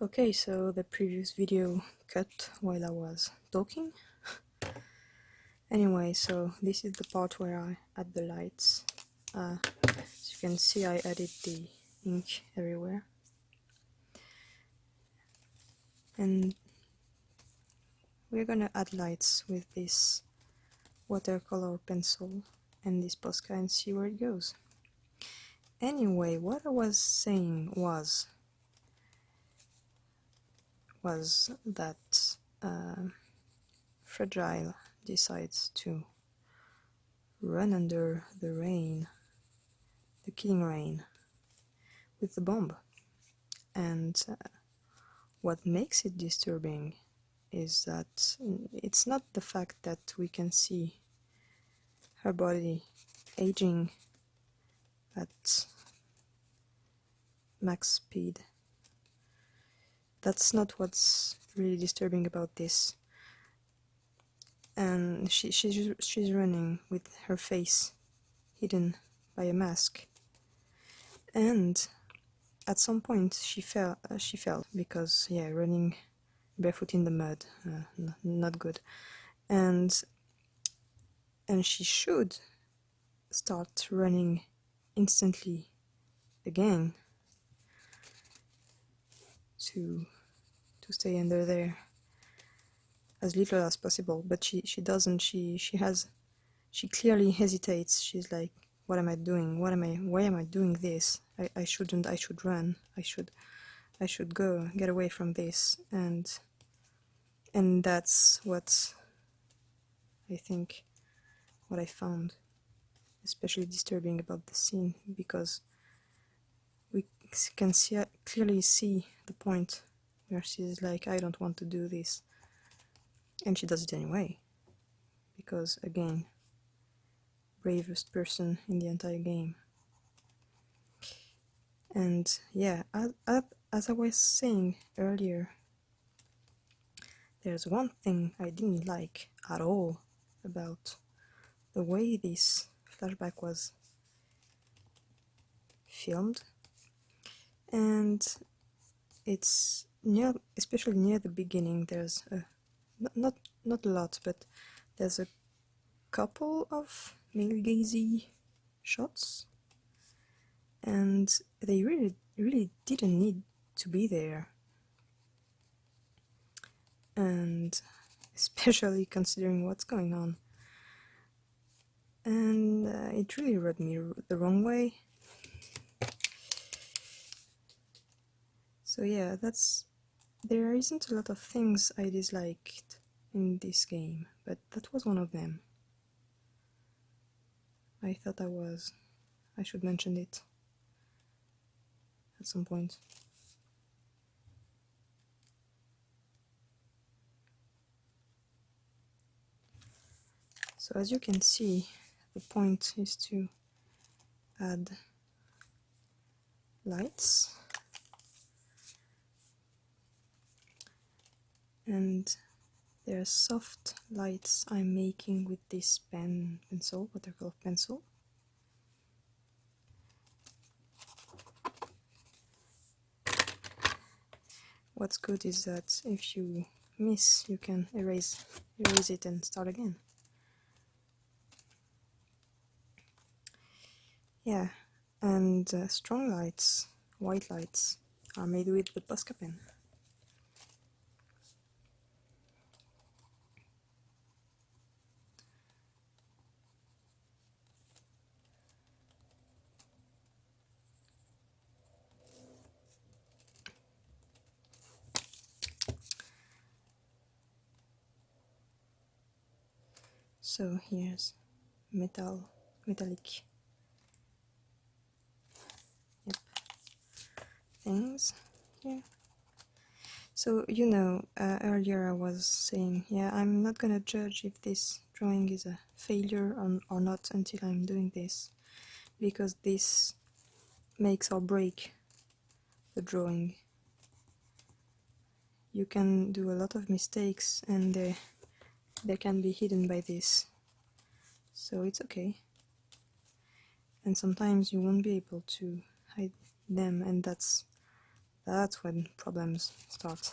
Okay, so the previous video cut while I was talking. Anyway, so this is the part where I add the lights. As you can see, I added the ink everywhere. And we're gonna add lights with this watercolor pencil and this Posca and see where it goes. Anyway, what I was saying was that Fragile decides to run under the rain, the killing rain, with the bomb. And what makes it disturbing is that it's not the fact that we can see her body aging at max speed. That's not what's really disturbing about this. And she's running with her face hidden by a mask. And at some point she fell because, yeah, running barefoot in the mud, not good. And she should start running instantly again to stay under there as little as possible, but she doesn't. She clearly hesitates. She's like, what am I doing? Why am I doing this? I shouldn't. I should run. I should go, get away from this. And that's what I think, what I found especially disturbing about the scene, because we can clearly see the point where she's like, I don't want to do this, and she does it anyway, because again, bravest person in the entire game. And yeah, as I was saying earlier, there's one thing I didn't like at all about the way this flashback was filmed, and it's especially near the beginning. There's not a lot, but there's a couple of male-gazy shots, and they really didn't need to be there. And especially considering what's going on. And it really rubbed me the wrong way. So yeah, there isn't a lot of things I disliked in this game, but that was one of them. I thought I should mention it at some point. So as you can see, the point is to add lights, and there are soft lights I'm making with this watercolor pencil. What's good is that if you miss, you can erase it and start again. Yeah, and strong lights, white lights, are made with the Posca pen. So here's metallic things here. So, you know, earlier I was saying, yeah, I'm not gonna judge if this drawing is a failure or not until I'm doing this, because this makes or break the drawing. You can do a lot of mistakes, and they can be hidden by this, so it's okay. And sometimes you won't be able to hide them, and that's That's when problems start.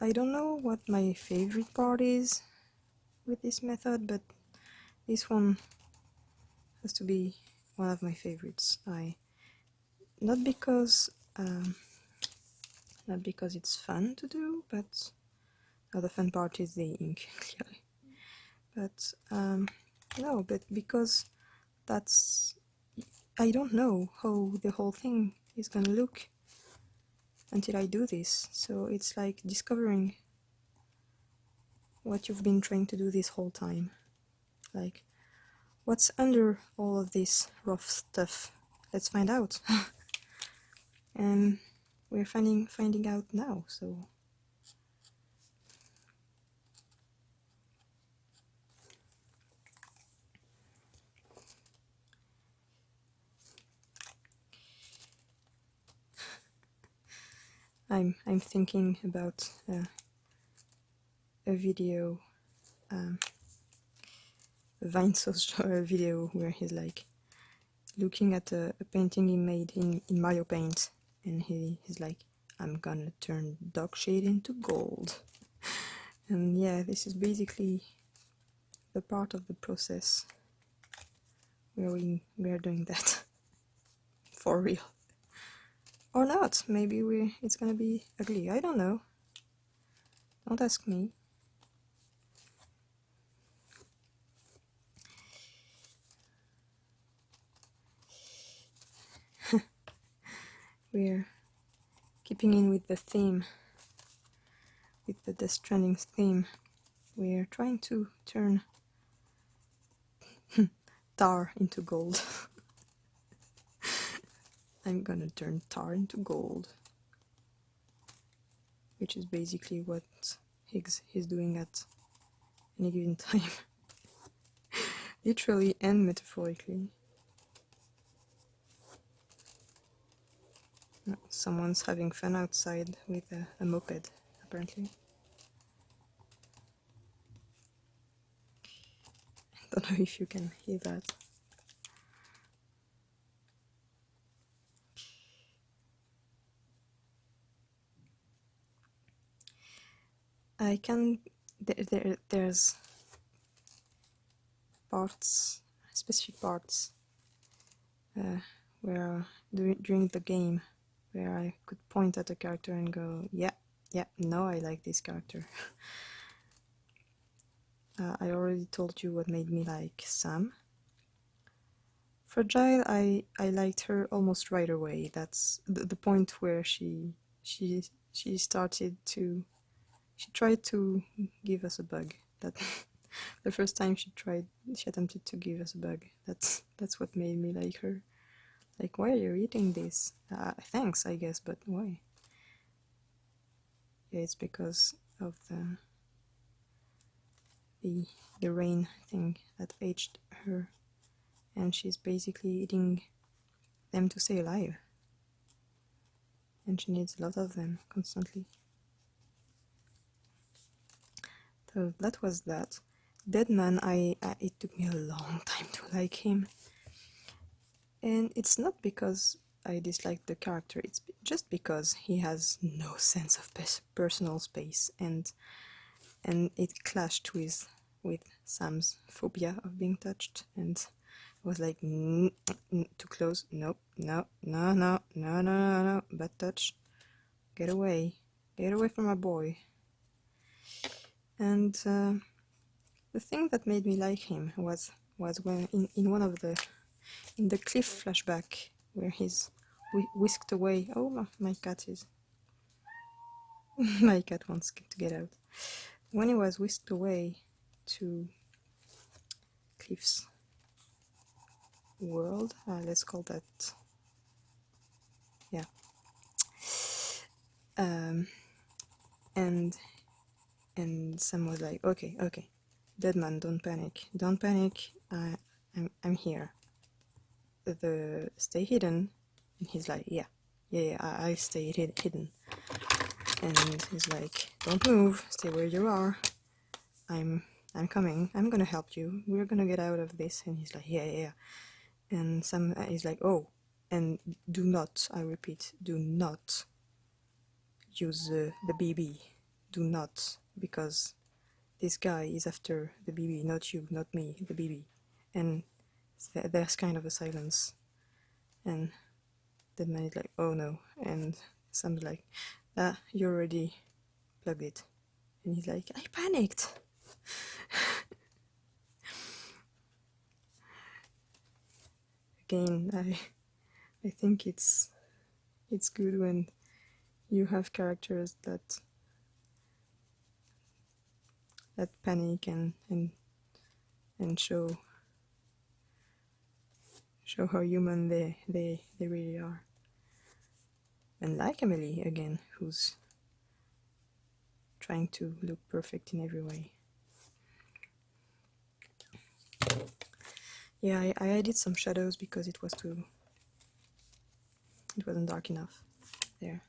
I don't know what my favorite part is with this method, but this one has to be one of my favorites. Not because it's fun to do, but the fun part is the ink, clearly. But no, but because I don't know how the whole thing is gonna look until I do this. So it's like discovering what you've been trying to do this whole time. Like, what's under all of this rough stuff? Let's find out. And we're finding out now, so I'm thinking about a video, a Vinesauce video where he's like looking at a painting he made in Mario Paint, and he's like, I'm gonna turn dark shade into gold. And yeah, this is basically the part of the process where we are doing that. For real. Or not, maybe it's gonna be ugly, I don't know. Don't ask me. We're keeping in with the theme, with the Death Stranding theme. We're trying to turn tar into gold. I'm gonna turn tar into gold. Which is basically what Higgs is doing at any given time. Literally and metaphorically. Someone's having fun outside with a moped, apparently. I don't know if you can hear that. I can... there's parts, specific parts, where during the game, where I could point at a character and go, yeah, no, I like this character. I already told you what made me like Sam. Fragile, I liked her almost right away. That's the point where she started to... she tried to give us a bug. That the first time she attempted to give us a bug. That's what made me like her. Like, why are you eating this? Thanks, I guess, but why? Yeah, it's because of the rain thing that aged her, and she's basically eating them to stay alive, and she needs a lot of them constantly. So that was that. Deadman, it took me a long time to like him, and it's not because I disliked the character, it's just because he has no sense of personal space, and it clashed with Sam's phobia of being touched, and I was like, too close, nope, no, bad touch, get away from my boy. And the thing that made me like him was when in one of in the cliff flashback where he's whisked away. Oh, my cat is my cat wants to get out. When he was whisked away to Cliff's world, let's call that, yeah. And Sam was like, okay, Deadman, don't panic, I'm here. Stay hidden. And he's like, yeah, I stay hidden. And he's like, don't move, stay where you are. I'm I'm coming, I'm gonna help you, we're gonna get out of this. And he's like, yeah, yeah, yeah. And Sam is like, oh, and do not, I repeat, do not use the BB. Do not, because this guy is after the BB, not you, not me, the BB. And there's kind of a silence. And the man is like, oh no. And Sam's like, you already plugged it. And he's like, I panicked. Again, I think it's good when you have characters that panic and show how human they really are. And like Emily again, who's trying to look perfect in every way. Yeah, I added some shadows because it wasn't dark enough there.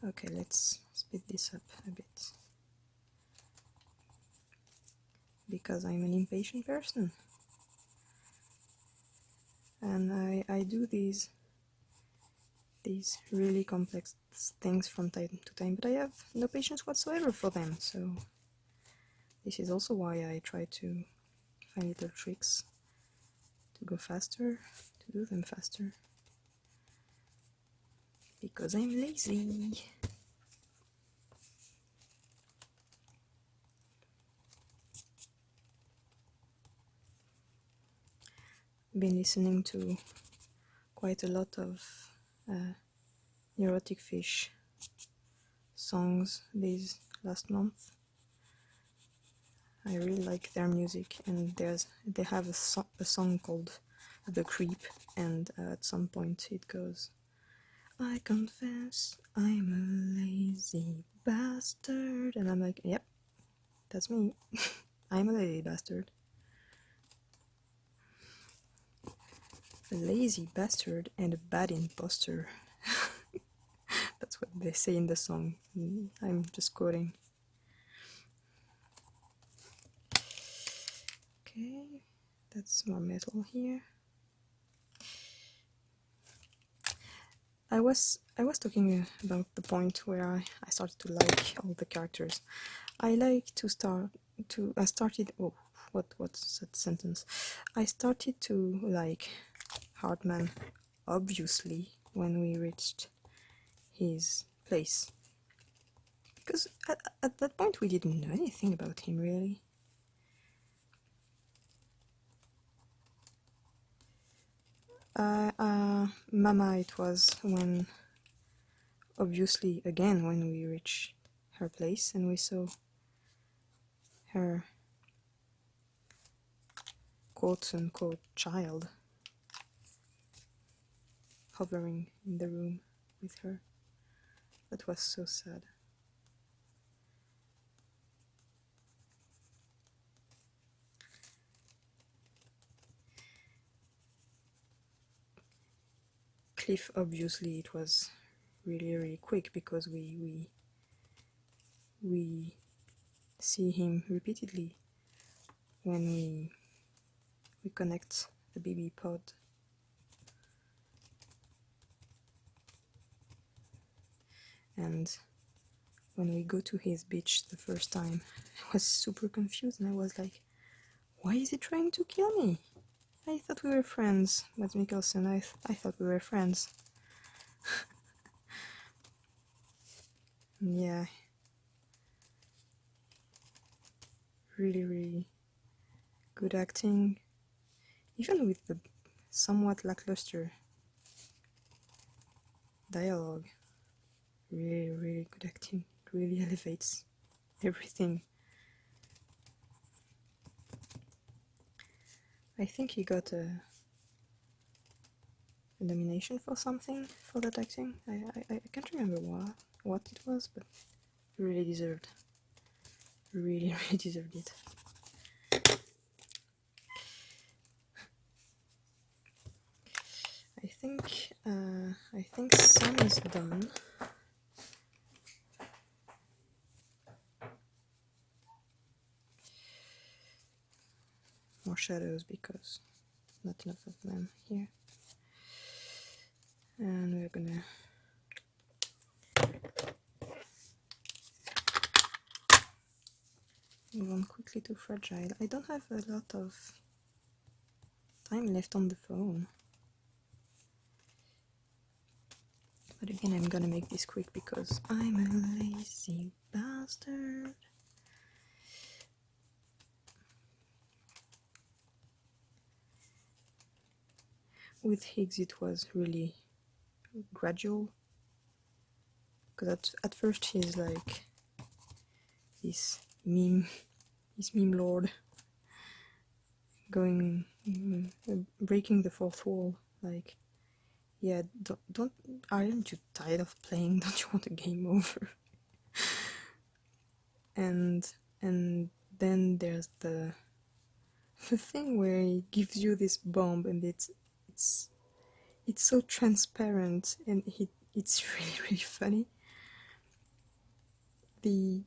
Okay, let's speed this up a bit, because I'm an impatient person, and I do these really complex things from time to time, but I have no patience whatsoever for them. So this is also why I try to find little tricks to go faster, to do them faster, because I'm lazy. Been listening to quite a lot of Neurotic Fish songs these last month. I really like their music, and they have a song called The Creep, and at some point it goes, I confess I'm a lazy bastard, and I'm like, yep, that's me. I'm a lazy bastard. A lazy bastard and a bad imposter. That's what they say in the song. I'm just quoting. Okay, that's more metal here. I was talking about the point where I started to like all the characters. I started, oh, what's that sentence? I started to like Hartman, obviously, when we reached his place. Because at that point we didn't know anything about him, really. Mama, it was when, obviously, again, when we reached her place and we saw her quote-unquote child hovering in the room with her. That was so sad. Cliff, obviously, it was really quick, because we see him repeatedly when we connect the BB pod. And when we go to his beach the first time, I was super confused, and I was like, why is he trying to kill me? I thought we were friends, Mads Mikkelsen. I thought we were friends. Yeah. Really good acting. Even with the somewhat lackluster dialogue. Really good acting. It really elevates everything. I think he got a nomination for something for that acting. I can't remember what it was, but he really deserved. Really deserved it. I think Sam is done. more shadows because not enough of them here. And we're gonna move on quickly to Fragile. I don't have a lot of time left on the phone. But again, I'm gonna make this quick because I'm a lazy bastard. With Higgs it was really gradual, because at first he's like this meme lord going breaking the fourth wall, like, yeah, don't aren't you tired of playing? Don't you want a game over? and then there's the thing where he gives you this bomb, and it's so transparent, and it's really funny. The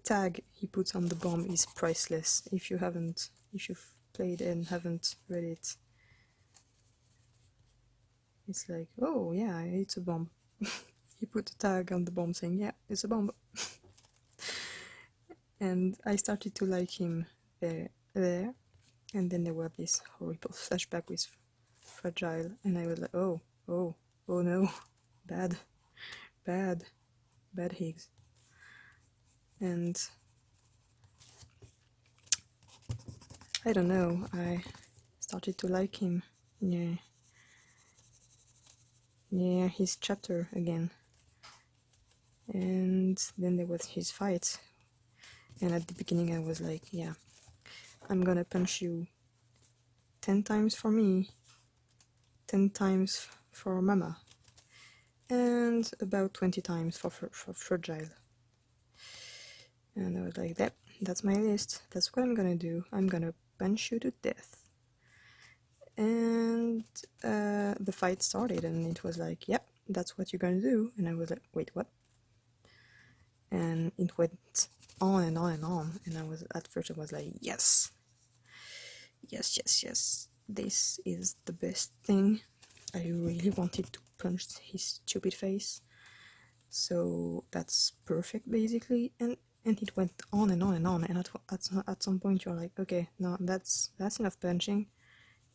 tag he puts on the bomb is priceless. If you've played and haven't read it, it's like, oh yeah, it's a bomb. He put a tag on the bomb saying, yeah, it's a bomb. And I started to like him there, and then there were this horrible flashback with Fragile, and I was like, oh no, bad Higgs. And I don't know, I started to like him. Yeah, his chapter again. And then there was his fight, and at the beginning I was like, yeah, I'm gonna punch you 10 times for me, 10 times for Mama, and about 20 times for Fragile. And I was like, that's my list, that's what I'm gonna do, I'm gonna punch you to death. And the fight started, and it was like, yep, that's what you're gonna do. And I was like, wait, what? And it went on and on and on, and at first I was like, yes, this is the best thing. I really wanted to punch his stupid face, so that's perfect basically. And it went on and on and on, and at some point you're like, okay, no, that's enough punching,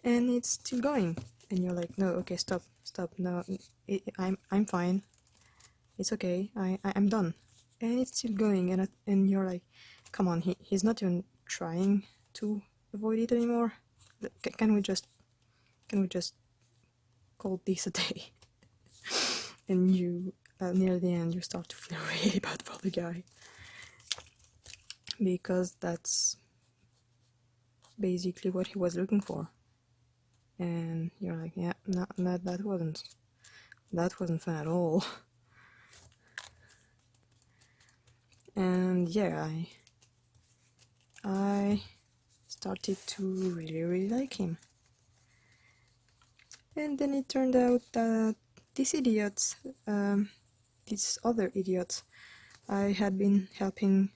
and it's still going, and you're like, no, okay, stop, no, I'm fine, it's okay, I'm done. And it's still going, and you're like, come on, he's not even trying to avoid it anymore. Can we just call this a day? And you, near the end, you start to feel really bad for the guy, because that's basically what he was looking for. And you're like, yeah, no, that wasn't fun at all. And yeah, I started to really like him. And then it turned out that this other idiot I had been helping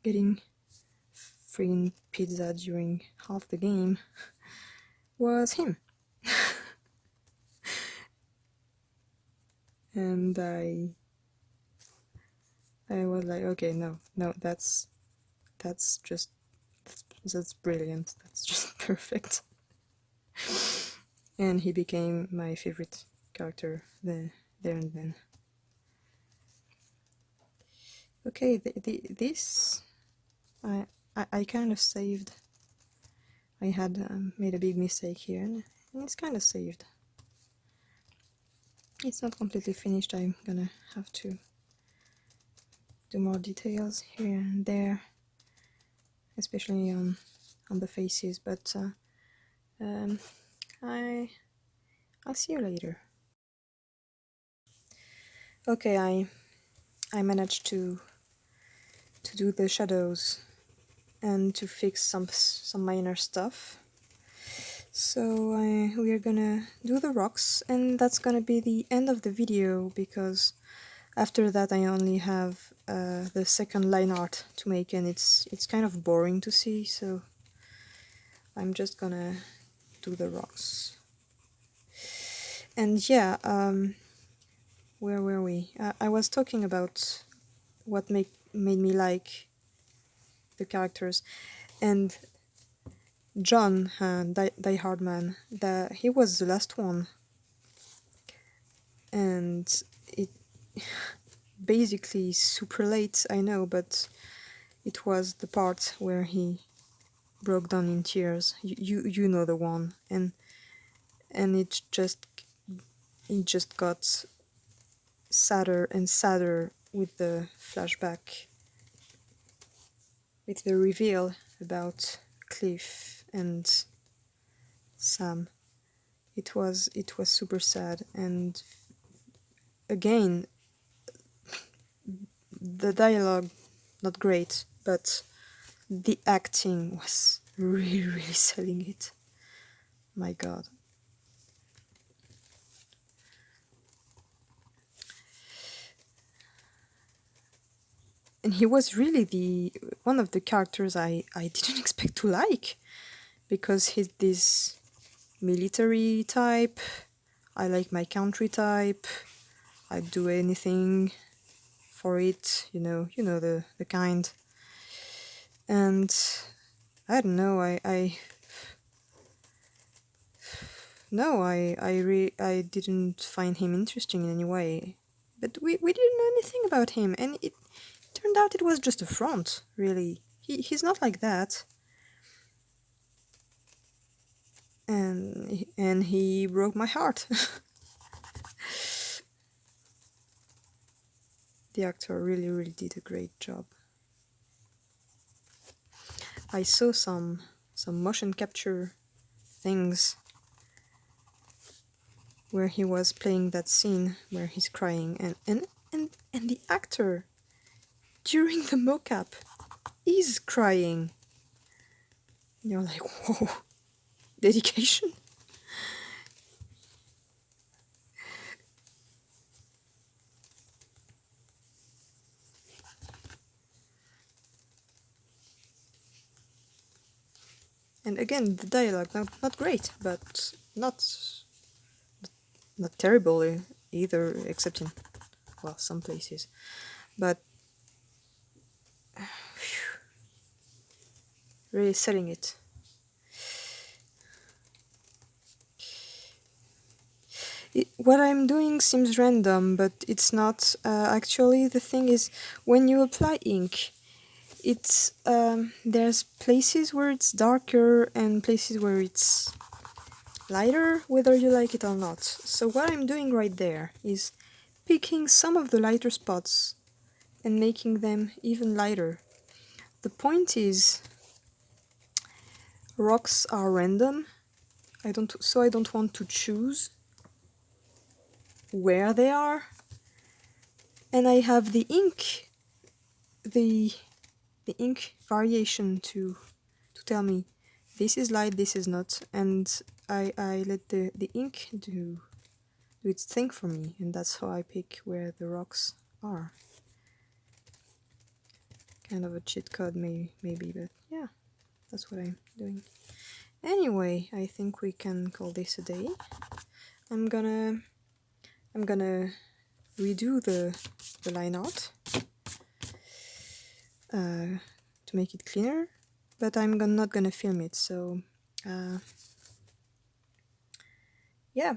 getting friggin' pizza during half the game was him. And I was like, okay, no, that's brilliant, that's just perfect. And he became my favorite character there and then. Okay, this I kind of saved. I had made a big mistake here, and it's kind of saved. It's not completely finished. I'm gonna have to do more details here and there, especially on the faces. But I'll see you later. Okay, I managed to do the shadows and to fix some minor stuff. So we are gonna do the rocks, and that's gonna be the end of the video, because after that I only have the second line art to make, and it's kind of boring to see, so I'm just gonna do the rocks. And yeah, where were we? I was talking about what made me like the characters, and John, Die Hard Man, he was the last one, and it basically super late, I know, but it was the part where he broke down in tears. You know the one, and it just got sadder and sadder with the flashback, with the reveal about Cliff and Sam. It was super sad, and again, the dialogue not great, but the acting was really really selling it. My god. And he was really the one of the characters I didn't expect to like, because he's this military type. I like my country type. I'd do anything for it, the kind. And I don't know, I no, I didn't find him interesting in any way. But we didn't know anything about him, and it turned out it was just a front, really. He's not like that. And he broke my heart. The actor really really did a great job. I saw some motion capture things where he was playing that scene where he's crying, and the actor during the mocap is crying. You're like, whoa, dedication. And again, the dialogue not great, but not terrible either, except in, well, some places. But really selling it. What I'm doing seems random, but it's not. Actually, the thing is, when you apply ink, it's there's places where it's darker and places where it's lighter, whether you like it or not. So what I'm doing right there is picking some of the lighter spots and making them even lighter. The point is, rocks are random. I don't want to choose where they are, and I have the the ink variation to tell me this is light, this is not, and I let the ink do its thing for me, and that's how I pick where the rocks are. Kind of a cheat code, maybe, but yeah, that's what I'm doing. Anyway, I think we can call this a day. I'm gonna redo the line art to make it cleaner, but I'm not gonna film it, so yeah.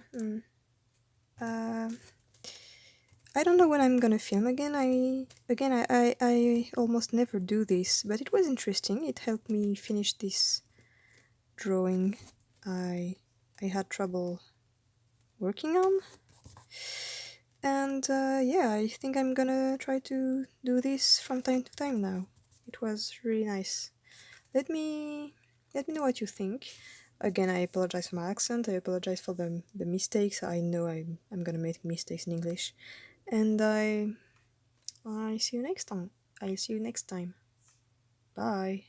I don't know when I'm gonna film again. I almost never do this, but it was interesting. It helped me finish this drawing I had trouble working on. And yeah, I think I'm gonna try to do this from time to time now. It was really nice. Let me know what you think. Again, I apologize for my accent. I apologize for the mistakes. I know I'm gonna make mistakes in English. And I see you next time. I'll see you next time. Bye.